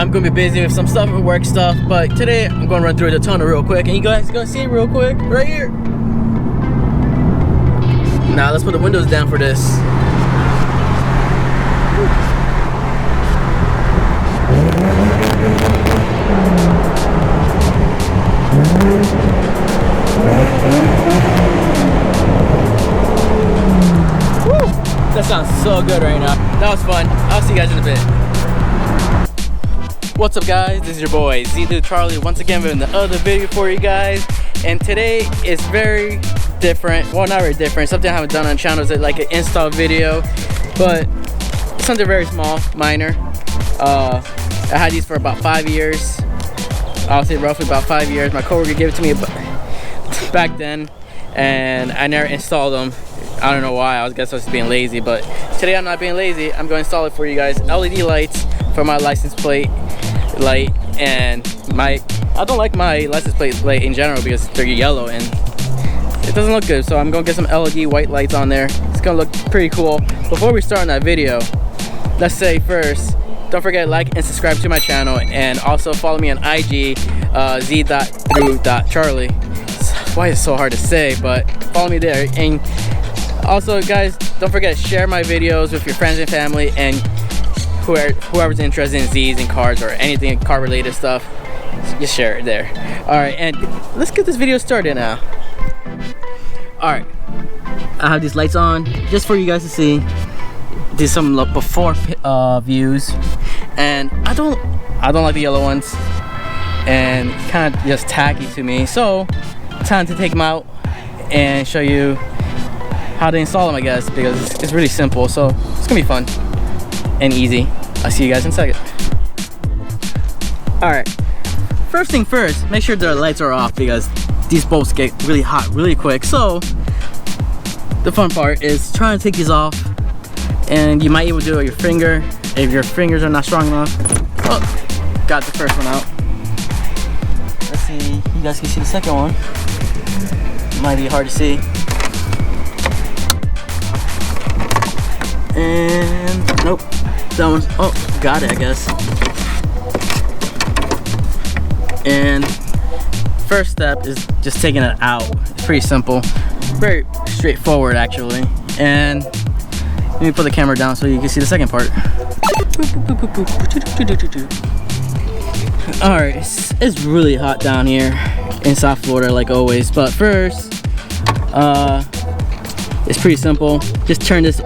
I'm gonna be busy with some stuff and work stuff, but today I'm gonna run through the tunnel real quick, and you guys gonna see it real quick right here. Now let's put the windows down for this. Woo! That sounds so good right now. That was fun. I'll see you guys in a bit. What's up guys, this is your boy Z.Thru.Charlie once again with another video for you guys, and today is very different. Well, not very different, something I haven't done on the channel is like an install video, but something very small, minor. I had these for about 5 years. I'll say roughly about 5 years. My coworker gave it to me back then and I never installed them. I don't know why, I guess I was being lazy, but today I'm not being lazy. I'm going to install it for you guys. LED lights for my license plate light, and I don't like my license plate light in general because they're yellow and it doesn't look good, so I'm gonna get some LED white lights on there. It's gonna look pretty cool. Before we start on that video, let's say first, don't forget to like and subscribe to my channel, and also follow me on IG, Z.Thru.Charlie. Why is it so hard to say, but follow me there. And also guys, don't forget to share my videos with your friends and family, and whoever's interested in Z's and cars or anything car related stuff, just share it there. Alright, and let's get this video started now. Alright, I have these lights on just for you guys to see. These some before views, and I don't like the yellow ones, and kind of just tacky to me, so time to take them out and show you how to install them, I guess, because it's really simple, so it's gonna be fun and easy. I'll see you guys in a second. Alright, first thing first, make sure the lights are off because these bolts get really hot really quick. So the fun part is trying to take these off, and you might even do it with your finger if your fingers are not strong enough. Oh, got the first one out. Let's see, you guys can see the second one. Might be hard to see. And nope, that one's, oh, got it I guess. And first step is just taking it out. It's pretty simple, very straightforward actually. And let me put the camera down so you can see the second part. Alright, it's really hot down here in South Florida like always, but first it's pretty simple. Just turn it,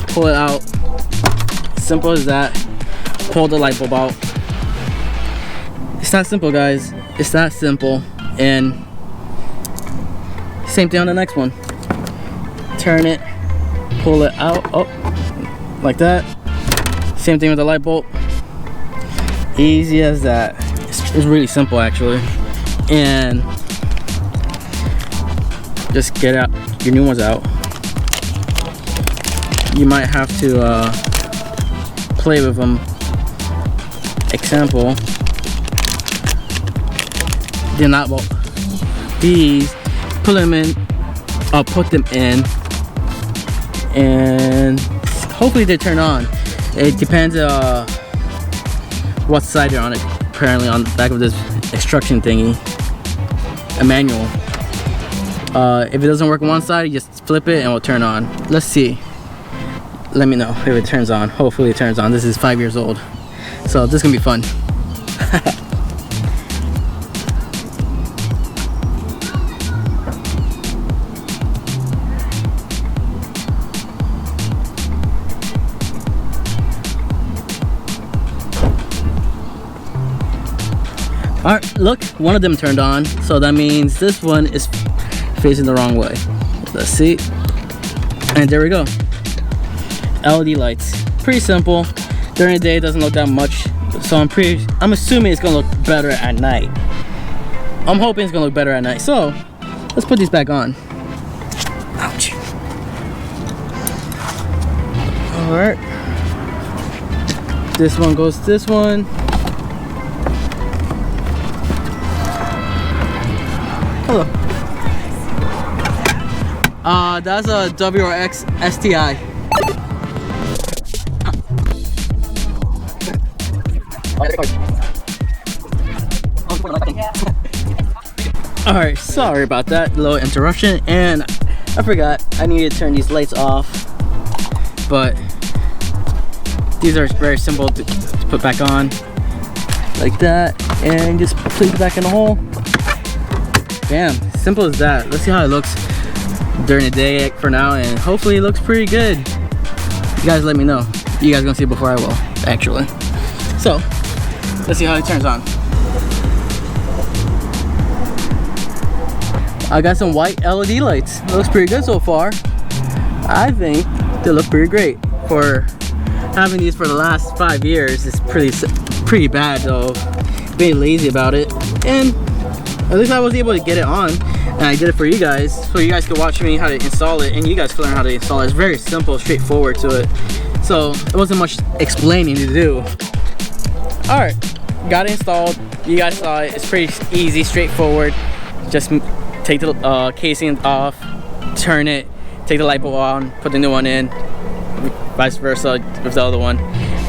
pull it out. Simple as that. Pull the light bulb out. It's not simple guys, it's that simple. And same thing on the next one. Turn it, pull it out, oh, like that. Same thing with the light bulb. Easy as that. It's really simple actually. And just get out your new ones out. You might have to play with them. Example, they're not, well, these, put them in, and hopefully they turn on. It depends what side they're on. It apparently on the back of this instruction thingy, a manual. If it doesn't work on one side, you just flip it and it will turn on. Let's see. Let me know if it turns on. Hopefully it turns on. This is 5 years old, so this is gonna be fun. Alright, look, one of them turned on, so that means this one is facing the wrong way. Let's see. And there we go. LED lights. Pretty simple. During the day it doesn't look that much, so I'm assuming it's gonna look better at night. I'm hoping it's gonna look better at night. So let's put these back on. Ouch. Alright. This one goes to this one. Hello. That's a WRX STI. Alright, sorry about that little interruption, and I forgot I needed to turn these lights off, but these are very simple to put back on like that, and just place it back in the hole. Damn, simple as that. Let's see how it looks during the day for now, and hopefully it looks pretty good. You guys let me know. You guys gonna see it before I will, actually. So let's see how it turns on. I got some white LED lights. It looks pretty good so far. I think they look pretty great. For having these for the last 5 years, it's pretty bad though. Being lazy about it, and at least I was able to get it on, and I did it for you guys, so you guys could watch me how to install it, and you guys can learn how to install it. It's very simple, straightforward to it, so it wasn't much explaining to do. All right, got it installed. You guys saw it. It's pretty easy, straightforward. Just take the casing off, turn it, take the light bulb on, put the new one in, vice versa with the other one,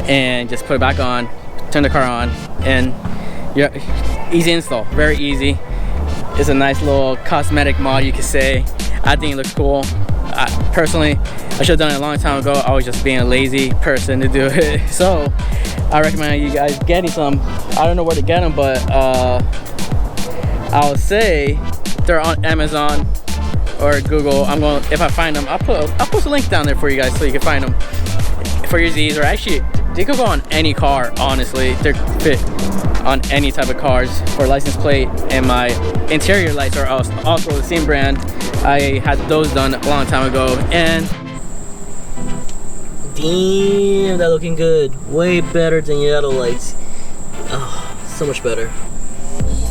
and just put it back on, turn the car on, and yeah, easy install, very easy. It's a nice little cosmetic mod, you could say. I think it looks cool. Personally, I should have done it a long time ago. I was just being a lazy person to do it. So I recommend you guys getting some. I don't know where to get them, but I'll say they're on Amazon or Google. If I find them, I'll post a link down there for you guys so you can find them for your Z's, or actually they could go on any car. Honestly, they're fit on any type of cars for license plate, and my interior lights are also the same brand. I had those done a long time ago, and damn, they're looking good. Way better than your other lights. Oh, so much better.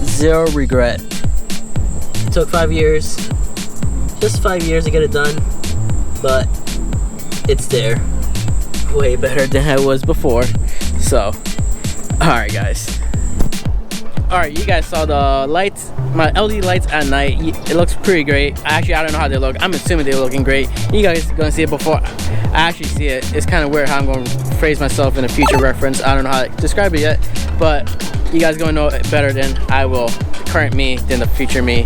Zero regret. It took 5 years, just 5 years to get it done, but it's there. Way better than I was before. So, alright guys. Alright, you guys saw the lights, my LED lights at night. It looks pretty great. Actually, I don't know how they look. I'm assuming they're looking great. You guys are gonna see it before I actually see it. It's kind of weird how I'm gonna phrase myself in a future reference. I don't know how to describe it yet, but you guys are gonna know it better than I will. The current me than the future me.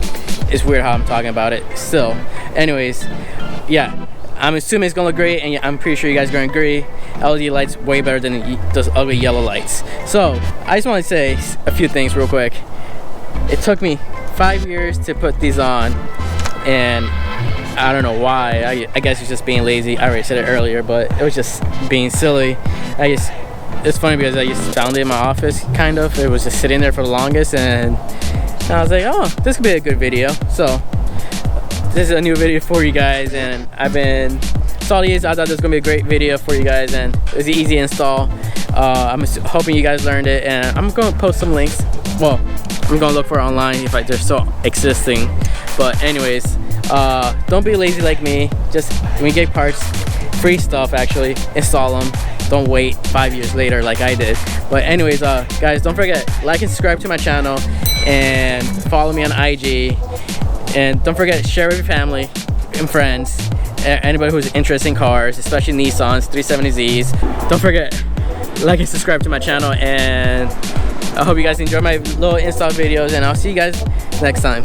It's weird how I'm talking about it still. Anyways, yeah, I'm assuming it's gonna look great, and I'm pretty sure you guys are gonna agree. LED lights way better than those ugly yellow lights. So I just want to say a few things real quick. It took me 5 years to put these on, and I don't know why. I guess it's just being lazy. I already said it earlier, but it was just being silly. It's funny because I just found it in my office, kind of. It was just sitting there for the longest, and I was like, oh, this could be a good video. So this is a new video for you guys, and I thought this was gonna be a great video for you guys, and it was an easy install. I'm hoping you guys learned it, and I'm gonna post some links. Well, I'm gonna look for it online if they're still existing. But anyways, don't be lazy like me. Just when you get parts, free stuff actually, install them. Don't wait 5 years later like I did. But anyways, guys, don't forget, like and subscribe to my channel, and follow me on IG. And don't forget, share with your family and friends, anybody who's interested in cars, especially Nissans, 370Zs. Don't forget, like and subscribe to my channel, and I hope you guys enjoy my little install videos, and I'll see you guys next time.